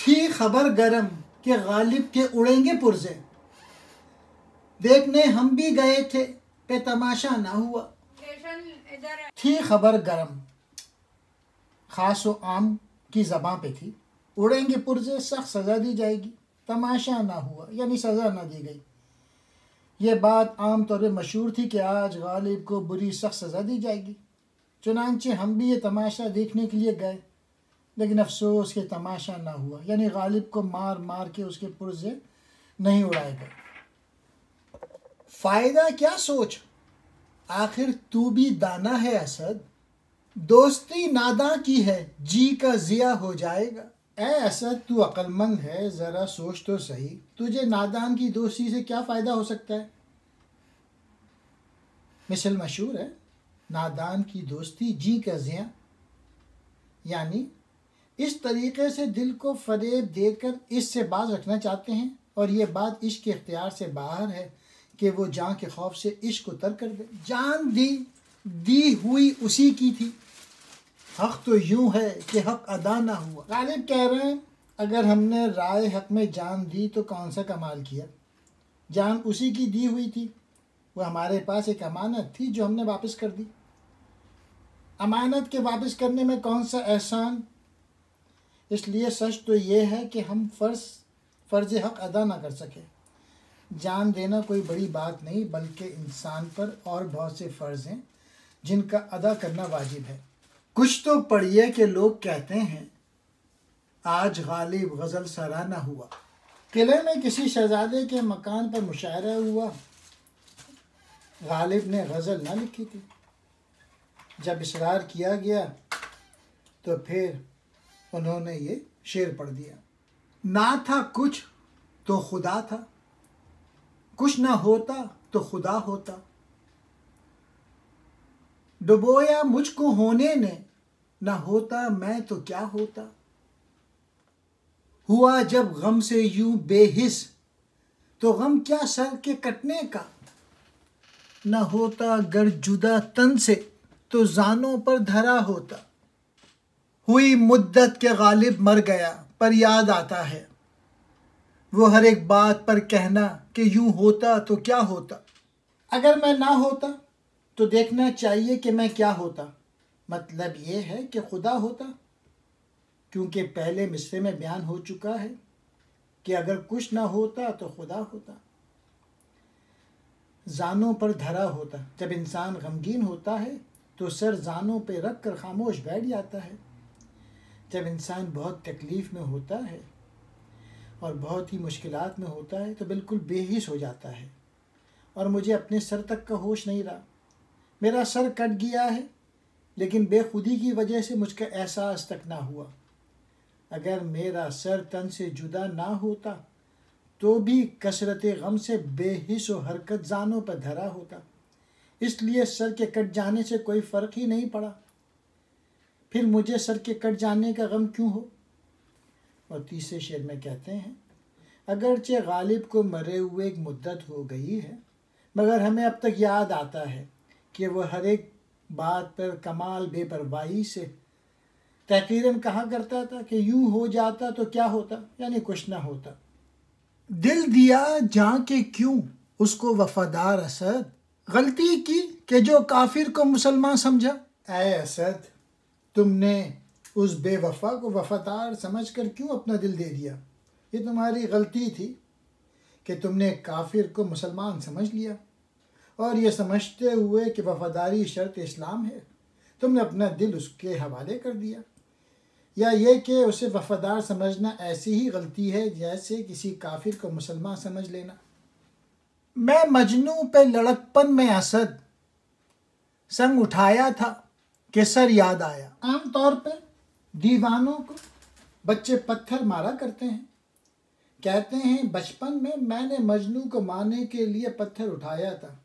थी खबर गरम कि गालिब के उड़ेंगे पुर्जे, देखने हम भी गए थे पे तमाशा ना हुआ। थी खबर गरम ख़ास व आम की ज़बां पे थी, उड़ेंगे पुर्जे सख्त सज़ा दी जाएगी, तमाशा ना हुआ यानी सज़ा ना दी गई। ये बात आम तौर पर मशहूर थी कि आज गालिब को बुरी सख्त सज़ा दी जाएगी। चुनांचे हम भी ये तमाशा देखने के लिए गए, लेकिन अफसोस कि तमाशा ना हुआ यानी गालिब को मार मार के उसके पुर्जे नहीं उड़ाए गए। फ़ायदा क्या सोच, आखिर तू भी दाना है असद, दोस्ती नादा की है जी का ज़िया हो जाएगा। ए असद तू अक्लमंद है, ज़रा सोच तो सही, तुझे नादान की दोस्ती से क्या फ़ायदा हो सकता है। मिसल मशहूर है, नादान की दोस्ती जी का ज़िया, यानी इस तरीक़े से दिल को फ़रेब देकर इससे बाज रखना चाहते हैं, और ये बात इश्क के इख्तियार से बाहर है कि वो जान के खौफ से इश्क को तर्क कर दे। जान दी हुई उसी की थी, हक़ तो यूँ है कि हक़ अदा ना हुआ। गालिब कह रहे हैं अगर हमने राय हक़ में जान दी तो कौन सा कमाल किया, जान उसी की दी हुई थी, वो हमारे पास एक अमानत थी जो हमने वापस कर दी। अमानत के वापस करने में कौन सा एहसान। इसलिए सच तो ये है कि हम फ़र्ज़ हक़ अदा ना कर सके। जान देना कोई बड़ी बात नहीं, बल्कि इंसान पर और बहुत से फ़र्ज़ हैं जिनका अदा करना वाजिब है। कुछ तो पढ़िए कि लोग कहते हैं आज गालिब गज़ल सराहना हुआ। किले में किसी शहज़ादे के मकान पर मुशायरा हुआ, गालिब ने गज़ल ना लिखी थी। जब इसरार किया गया तो फिर उन्होंने ये शेर पढ़ दिया। ना था कुछ तो खुदा था, कुछ ना होता तो खुदा होता, डुबोया मुझको होने ने, ना होता मैं तो क्या होता। हुआ जब गम से यूं बेहिस, तो गम क्या सर के कटने का, न होता गर जुदा तन से, तो जानों पर धरा होता। हुई मुद्दत के गालिब मर गया, पर याद आता है वो हर एक बात पर कहना कि यूं होता तो क्या होता। अगर मैं ना होता तो देखना चाहिए कि मैं क्या होता, मतलब ये है कि खुदा होता, क्योंकि पहले मिसरे में बयान हो चुका है कि अगर कुछ ना होता तो खुदा होता। जानों पर धरा होता, जब इंसान गमगीन होता है तो सर जानों पे रख कर खामोश बैठ जाता है। जब इंसान बहुत तकलीफ़ में होता है और बहुत ही मुश्किलात में होता है तो बिल्कुल बेहिस हो जाता है, और मुझे अपने सर तक का होश नहीं रहा। मेरा सर कट गया है, लेकिन बेखुदी की वजह से मुझको एहसास तक ना हुआ। अगर मेरा सर तन से जुदा ना होता तो भी कसरत गम से बेहिस व हरकत जानों पर धरा होता। इसलिए सर के कट जाने से कोई फ़र्क ही नहीं पड़ा, फिर मुझे सर के कट जाने का गम क्यों हो। और तीसरे शेर में कहते हैं अगरचे गालिब को मरे हुए एक मुद्दत हो गई है, मगर हमें अब तक याद आता है कि वह हर एक बात पर कमाल बेपरवाही से तहकीरन कहा करता था कि यूं हो जाता तो क्या होता, यानी कुछ ना होता। दिल दिया जां के क्यों उसको वफादार असद, गलती की कि जो काफिर को मुसलमान समझा। ऐ असद, तुमने उस बेवफा को वफादार समझकर क्यों अपना दिल दे दिया। ये तुम्हारी गलती थी कि तुमने काफिर को मुसलमान समझ लिया, और ये समझते हुए कि वफादारी शर्त इस्लाम है तुमने अपना दिल उसके हवाले कर दिया। या ये कि उसे वफादार समझना ऐसी ही गलती है जैसे किसी काफिर को मुसलमान समझ लेना। मैं मजनू पे लड़कपन में असद संग उठाया था कि सर याद आया। आम तौर पर दीवानों को बच्चे पत्थर मारा करते हैं। कहते हैं बचपन में मैंने मजनू को मारने के लिए पत्थर उठाया था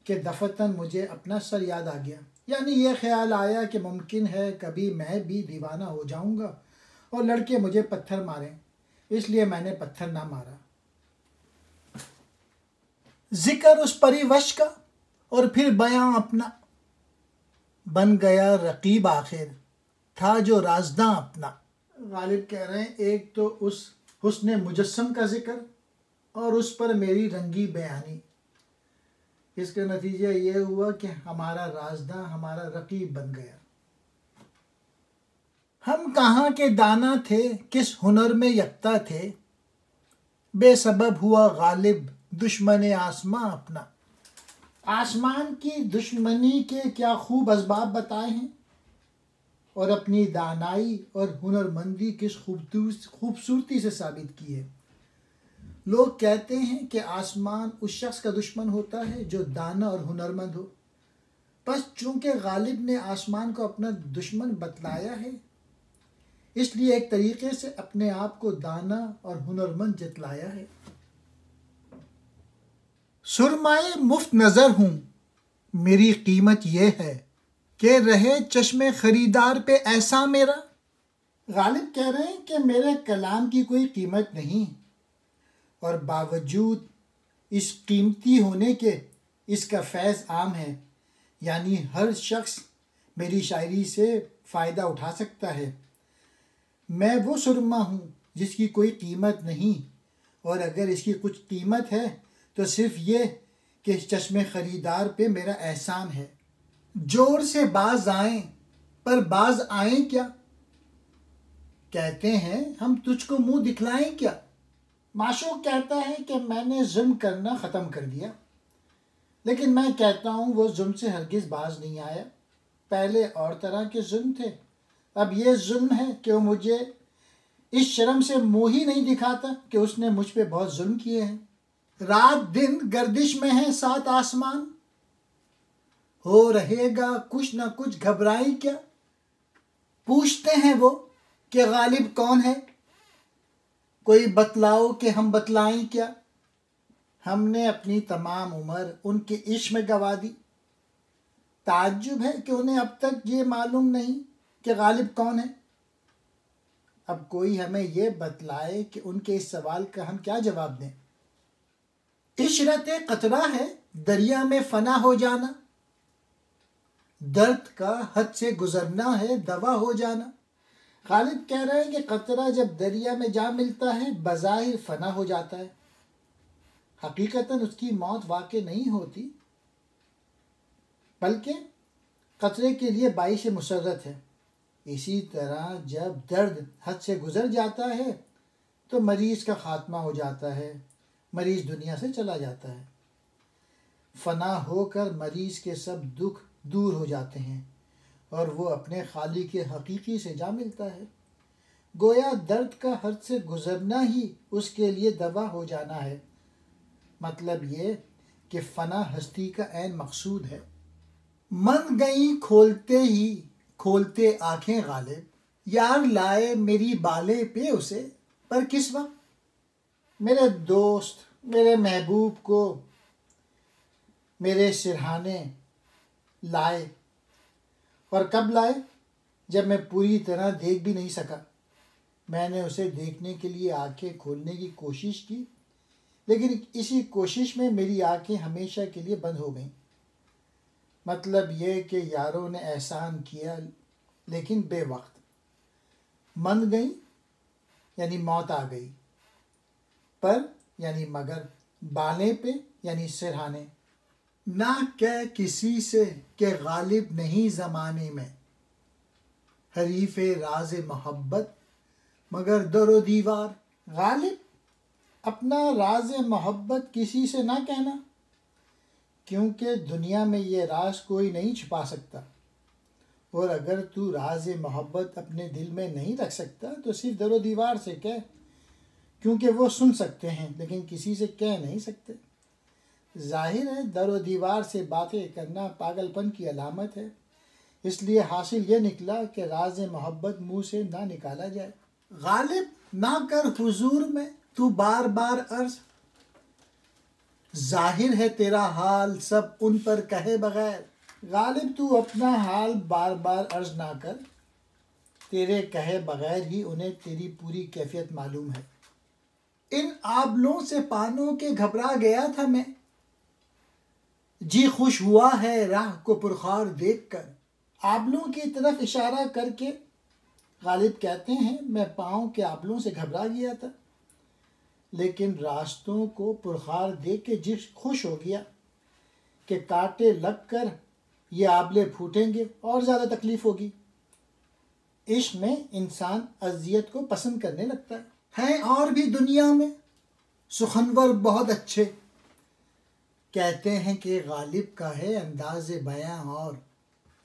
कि दफतन मुझे अपना सर याद आ गया, यानी ये ख्याल आया कि मुमकिन है कभी मैं भी दीवाना हो जाऊंगा और लड़के मुझे पत्थर मारें, इसलिए मैंने पत्थर ना मारा। जिक्र उस परिवश का और फिर बयां अपना, बन गया रकीब आखिर था जो राजदां अपना। गालिब कह रहे हैं एक तो उस हुस्न मुजस्सम का जिक्र और उस पर मेरी रंगी बयानी। इसका नतीजा ये हुआ कि हमारा राजदा हमारा रकीब बन गया। हम कहाँ के दाना थे, किस हुनर में यकता थे, बेसबब हुआ गालिब दुश्मन आसमां अपना। आसमान की दुश्मनी के क्या खूब असबाब बताए हैं और अपनी दानाई और हुनरमंदी किस खूबसूरती से साबित की है। लोग कहते हैं कि आसमान उस शख्स का दुश्मन होता है जो दाना और हुनरमंद हो। बस चूंकि गालिब ने आसमान को अपना दुश्मन बतलाया है, इसलिए एक तरीके से अपने आप को दाना और हुनरमंद जतलाया है। सुरमाए मुफ्त नज़र हूँ, मेरी कीमत यह है कि रहे चश्मे खरीदार पे ऐसा मेरा। गालिब कह रहे हैं कि मेरे कलाम की कोई कीमत नहीं और बावजूद इस कीमती होने के इसका फैज़ आम है, यानी हर शख्स मेरी शायरी से फ़ायदा उठा सकता है। मैं वो सुरमा हूँ जिसकी कोई कीमत नहीं, और अगर इसकी कुछ कीमत है तो सिर्फ ये कि इस चश्मे ख़रीदार पे मेरा एहसान है। जोर से बाज आएं पर बाज आएं क्या, कहते हैं हम तुझको मुंह दिखलाएं क्या। माशूक कहता है कि मैंने जुल्म करना ख़त्म कर दिया, लेकिन मैं कहता हूँ वो जुल्म से हरगिज़ बाज नहीं आया। पहले और तरह के जुल्म थे, अब ये जुल्म है कि वो मुझे इस शर्म से मुँह ही नहीं दिखाता कि उसने मुझ पे बहुत जुल्म किए हैं। रात दिन गर्दिश में है सात आसमान, हो रहेगा कुछ न कुछ घबराई क्या। पूछते हैं वो कि गालिब कौन है, कोई बतलाओ कि हम बतलाएं क्या। हमने अपनी तमाम उम्र उनके इश्क में गवा दी। ताज्जुब है कि उन्हें अब तक ये मालूम नहीं कि गालिब कौन है। अब कोई हमें ये बतलाए कि उनके इस सवाल का हम क्या जवाब दें। इशरत कतरा है दरिया में फना हो जाना, दर्द का हद से गुजरना है दवा हो जाना। गालिब कह रहे हैं कि कतरा जब दरिया में जा मिलता है बज़ाहिर फना हो जाता है, हकीकतन उसकी मौत वाक़ई नहीं होती, बल्कि कतरे के लिए बाइश मुसर्रत है। इसी तरह जब दर्द हद से गुजर जाता है तो मरीज़ का खात्मा हो जाता है, मरीज़ दुनिया से चला जाता है। फना होकर मरीज़ के सब दुख दूर हो जाते हैं और वो अपने खालिक के हकीकी से जा मिलता है। गोया दर्द का हद से गुजरना ही उसके लिए दवा हो जाना है। मतलब ये कि फना हस्ती का ऐन मकसूद है। मन गई खोलते ही खोलते आंखें गालिब, यार लाए मेरी बाले पे उसे, पर किस वक्त। मेरे दोस्त मेरे महबूब को मेरे सिरहाने लाए, और कब लाए, जब मैं पूरी तरह देख भी नहीं सका। मैंने उसे देखने के लिए आंखें खोलने की कोशिश की, लेकिन इसी कोशिश में मेरी आंखें हमेशा के लिए बंद हो गईं। मतलब ये कि यारों ने एहसान किया लेकिन बेवक्त। मन गई यानी मौत आ गई, पर यानी मगर, बाले पे यानी सिरहाने। ना कह किसी से कि गालिब नहीं ज़माने में, हरीफ़े राज़ मोहब्बत मगर दरो दीवार। गालिब अपना राज़ मोहब्बत किसी से ना कहना, क्योंकि दुनिया में ये राज कोई नहीं छुपा सकता। और अगर तू राज़ मोहब्बत अपने दिल में नहीं रख सकता तो सिर्फ दरो दीवार से कह, क्योंकि वो सुन सकते हैं लेकिन किसी से कह नहीं सकते। जाहिर है दरो दीवार से बातें करना पागलपन की अलामत है, इसलिए हासिल ये निकला कि राज़ मोहब्बत मुँह से ना निकाला जाए। गालिब ना कर हुजूर में तू बार बार अर्ज़, जाहिर है तेरा हाल सब उन पर कहे बगैर। गालिब तू अपना हाल बार बार अर्ज़ ना कर, तेरे कहे बगैर ही उन्हें तेरी पूरी कैफियत मालूम है। इन आबलों से पानों के घबरा गया था मैं, जी खुश हुआ है राह को पुरखार देख कर। आबलों की तरफ इशारा करके गालिब कहते हैं, मैं पाँव के आबलों से घबरा गया था, लेकिन रास्तों को पुरखार देख के जिस खुश हो गया कि कांटे लग कर ये आबले फूटेंगे और ज़्यादा तकलीफ़ होगी। इश्क में इंसान अजियत को पसंद करने लगता है। हैं और भी दुनिया में सुखनवर बहुत अच्छे, कहते हैं कि गालिब का है अंदाज़ बयां और।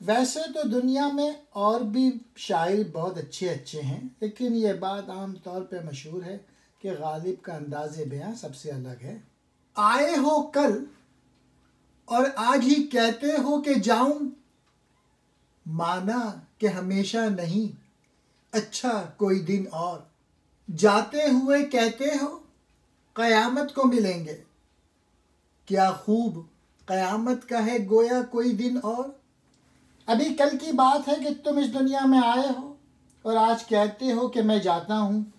वैसे तो दुनिया में और भी शायर बहुत अच्छे अच्छे हैं, लेकिन ये बात आम तौर पे मशहूर है कि गालिब का अंदाज़ बयां सबसे अलग है। आए हो कल और आज ही कहते हो कि जाऊं, माना कि हमेशा नहीं, अच्छा कोई दिन और। जाते हुए कहते हो क़यामत को मिलेंगे, क्या खूब क़यामत का है गोया कोई दिन और। अभी कल की बात है कि तुम इस दुनिया में आए हो और आज कहते हो कि मैं जाता हूँ।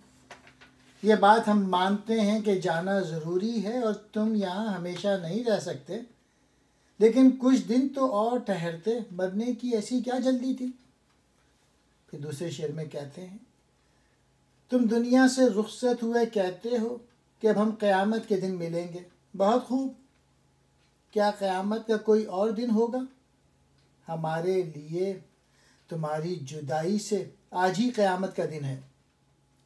ये बात हम मानते हैं कि जाना ज़रूरी है और तुम यहाँ हमेशा नहीं रह सकते, लेकिन कुछ दिन तो और ठहरते, मरने की ऐसी क्या जल्दी थी। फिर दूसरे शेर में कहते हैं, तुम दुनिया से रुखसत हुए कहते हो कि अब हम क़यामत के दिन मिलेंगे। बहुत खूब, क्या क़यामत का कोई और दिन होगा? हमारे लिए तुम्हारी जुदाई से आज ही क़यामत का दिन है।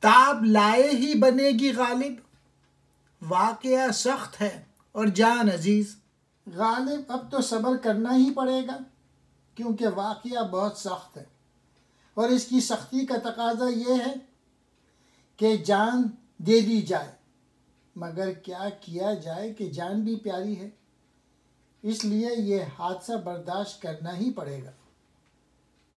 ताब लाए ही बनेगी गालिब, वाक़या सख्त है और जान अजीज़। गालिब अब तो सब्र करना ही पड़ेगा, क्योंकि वाक़या बहुत सख्त है और इसकी सख्ती का तकाजा ये है कि जान दे दी जाए, मगर क्या किया जाए कि जान भी प्यारी है, इसलिए ये हादसा बर्दाश्त करना ही पड़ेगा।